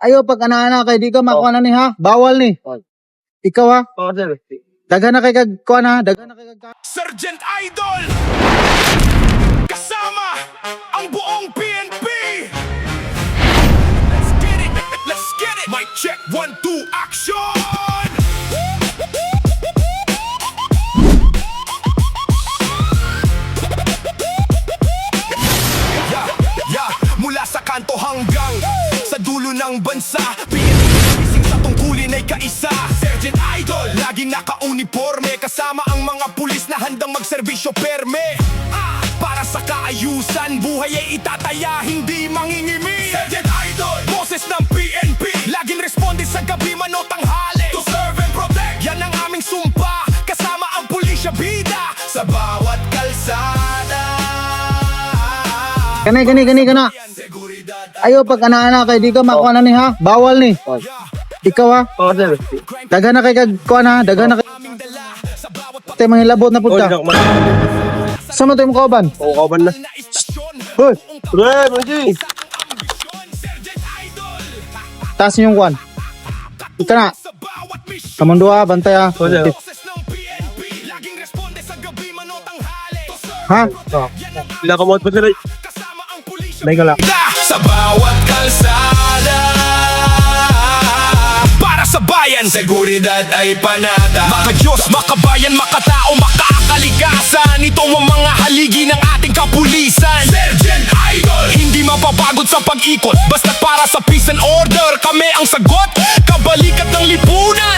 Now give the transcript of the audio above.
Ayo pag ana kay di ka makuha na ni ha. Bawal ni. Ikaw ha. Sir. Daghan na kay kag kuha na, daghan na kay kag Sergeant Idol! Kasama ang buong PNP! Let's get it! Let's get it! Mic check, 1, 2, action! Mula sa kanto hanggang sa dulo ng bansa, PNP sa tungkulin ay kaisa. Sergeant Idol, laging naka-uniforme, kasama ang mga pulis na handang magserbisyo perme. Para sa kaayusan, buhay ay itataya, hindi mangingimi. Sergeant Idol, boses ng PNP, laging responde sa gabi man o tanghali. To serve and protect, yan ang aming sumpa, kasama ang pulisya bida sa bawat kalsada. Kanay kana. Ayo pag ana kay di ka makuha na ni ha. Bawal ni. Ikaw ha. Sir. Daghan na kay kag kuha na, daghan na kay tay manghilabot na pud ka. Sa mo tay mo kauban? Oo, kauban na. Hoy, Pre, Manji. taas niyo yung kuan. Ika na. Kamon duha bantay ha. Sir. Ha? Ilang kamot pa sila. May gala. Sa bawat kalsada, para sa bayan, seguridad ay panata. Maka-Diyos, makabayan, makatao, makakalikasan. Ito ang mga haligi ng ating kapulisan. Sergeant Idol, hindi mapapagod sa pag-ikot, basta para sa peace and order. Kami ang sagot, kabalikat ng lipunan.